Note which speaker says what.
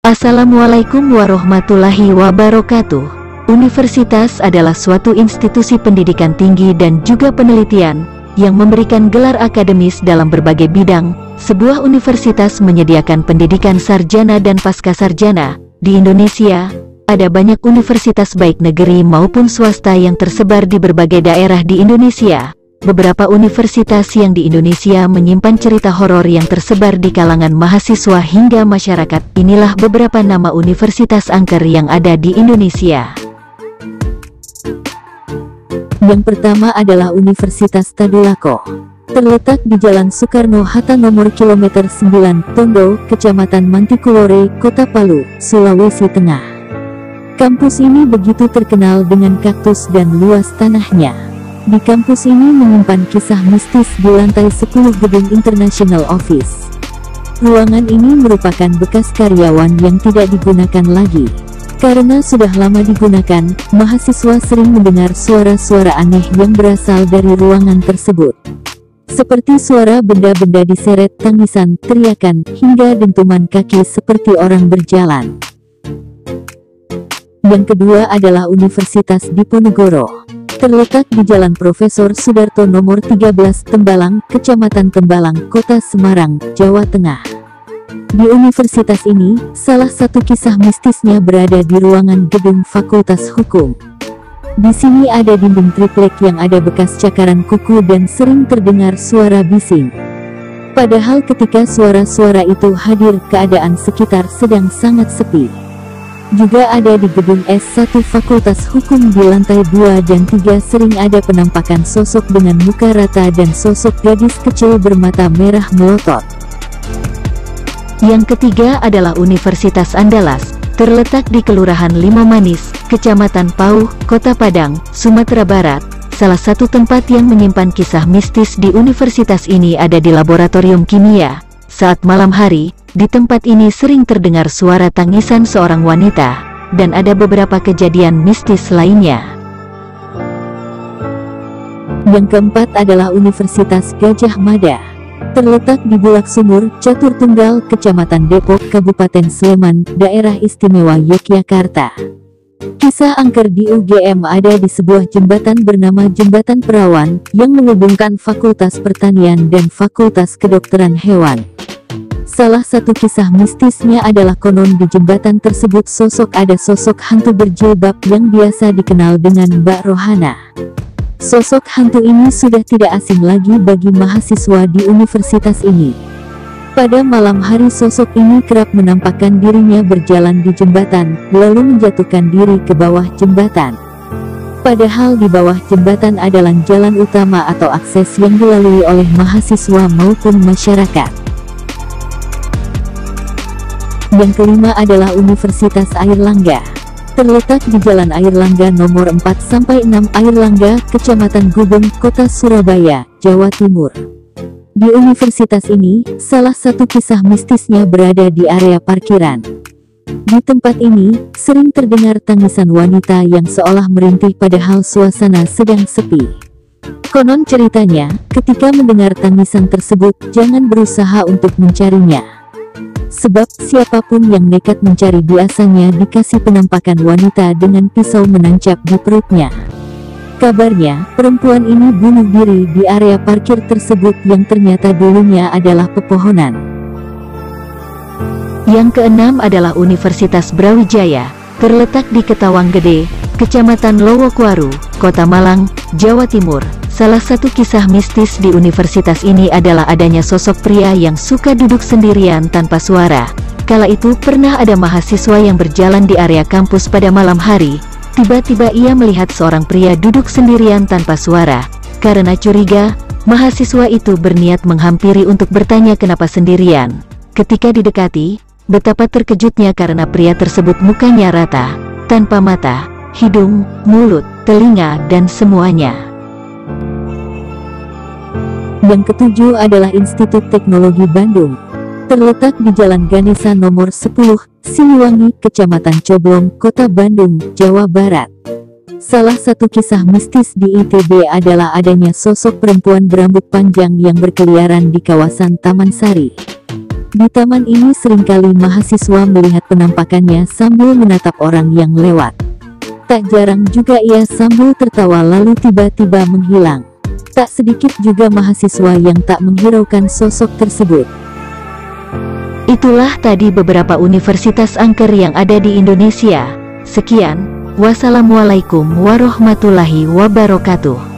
Speaker 1: Assalamualaikum warahmatullahi wabarakatuh. Universitas adalah suatu institusi pendidikan tinggi dan juga penelitian yang memberikan gelar akademis dalam berbagai bidang. Sebuah universitas menyediakan pendidikan sarjana dan pascasarjana. Di Indonesia, ada banyak universitas baik negeri maupun swasta yang tersebar di berbagai daerah di Indonesia. Beberapa universitas yang di Indonesia menyimpan cerita horor yang tersebar di kalangan mahasiswa hingga masyarakat. Inilah beberapa nama universitas angker yang ada di Indonesia. Yang pertama adalah Universitas Tadulako. Terletak di Jalan Soekarno-Hatta nomor kilometer 9, Tondo, Kecamatan Mantikulore, Kota Palu, Sulawesi Tengah. Kampus ini begitu terkenal dengan kaktus dan luas tanahnya. Di kampus ini menyimpan kisah mistis di lantai 10 gedung International Office. Ruangan ini merupakan bekas karyawan yang tidak digunakan lagi. Karena sudah lama digunakan, mahasiswa sering mendengar suara-suara aneh yang berasal dari ruangan tersebut. Seperti suara benda-benda diseret, tangisan, teriakan, hingga dentuman kaki seperti orang berjalan. Yang kedua adalah Universitas Diponegoro. Terletak di Jalan Profesor Sudarto nomor 13 Tembalang, Kecamatan Tembalang, Kota Semarang, Jawa Tengah. Di universitas ini, salah satu kisah mistisnya berada di ruangan gedung Fakultas Hukum. Di sini ada dinding triplek yang ada bekas cakaran kuku dan sering terdengar suara bising. Padahal ketika suara-suara itu hadir, keadaan sekitar sedang sangat sepi. Juga ada di gedung S1 Fakultas Hukum di lantai 2 dan 3 sering ada penampakan sosok dengan muka rata dan sosok gadis kecil bermata merah melotot. Yang ketiga adalah Universitas Andalas. Terletak di Kelurahan Limau Manis, Kecamatan Pauh, Kota Padang, Sumatera Barat. Salah satu tempat yang menyimpan kisah mistis di universitas ini ada di Laboratorium Kimia. Saat malam hari, di tempat ini sering terdengar suara tangisan seorang wanita, dan ada beberapa kejadian mistis lainnya. Yang keempat adalah Universitas Gadjah Mada. Terletak di Bulak Sumur, Catur Tunggal, Kecamatan Depok, Kabupaten Sleman, Daerah Istimewa Yogyakarta. Kisah angker di UGM ada di sebuah jembatan bernama Jembatan Perawan, yang menghubungkan Fakultas Pertanian dan Fakultas Kedokteran Hewan. Salah satu kisah mistisnya adalah konon di jembatan tersebut ada sosok hantu berjilbab yang biasa dikenal dengan Mbak Rohana. Sosok hantu ini sudah tidak asing lagi bagi mahasiswa di universitas ini. Pada malam hari sosok ini kerap menampakkan dirinya berjalan di jembatan, lalu menjatuhkan diri ke bawah jembatan. Padahal di bawah jembatan adalah jalan utama atau akses yang dilalui oleh mahasiswa maupun masyarakat. Yang kelima adalah Universitas Airlangga. Terletak di Jalan Airlangga nomor 4-6 Airlangga, Kecamatan Gubeng, Kota Surabaya, Jawa Timur. Di universitas ini, salah satu kisah mistisnya berada di area parkiran. Di tempat ini, sering terdengar tangisan wanita yang seolah merintih padahal suasana sedang sepi. Konon ceritanya, ketika mendengar tangisan tersebut, jangan berusaha untuk mencarinya. Sebab siapapun yang nekat mencari biasanya dikasih penampakan wanita dengan pisau menancap di perutnya. Kabarnya, perempuan ini bunuh diri di area parkir tersebut yang ternyata dulunya adalah pepohonan. Yang keenam adalah Universitas Brawijaya. Terletak di Ketawang Gede, Kecamatan Lowokwaru, Kota Malang, Jawa Timur. Salah satu kisah mistis di universitas ini adalah adanya sosok pria yang suka duduk sendirian tanpa suara. Kala itu pernah ada mahasiswa yang berjalan di area kampus pada malam hari. Tiba-tiba ia melihat seorang pria duduk sendirian tanpa suara. Karena curiga, mahasiswa itu berniat menghampiri untuk bertanya kenapa sendirian. Ketika didekati, betapa terkejutnya karena pria tersebut mukanya rata, tanpa mata, hidung, mulut, telinga, dan semuanya. Yang ketujuh adalah Institut Teknologi Bandung. Terletak di Jalan Ganesha nomor 10, Siliwangi, Kecamatan Coblong, Kota Bandung, Jawa Barat. Salah satu kisah mistis di ITB adalah adanya sosok perempuan berambut panjang yang berkeliaran di kawasan Taman Sari. Di taman ini seringkali mahasiswa melihat penampakannya sambil menatap orang yang lewat. Tak jarang juga ia sambil tertawa lalu tiba-tiba menghilang. Tak sedikit juga mahasiswa yang tak menghiraukan sosok tersebut. Itulah tadi beberapa universitas angker yang ada di Indonesia. Sekian, wassalamualaikum warahmatullahi wabarakatuh.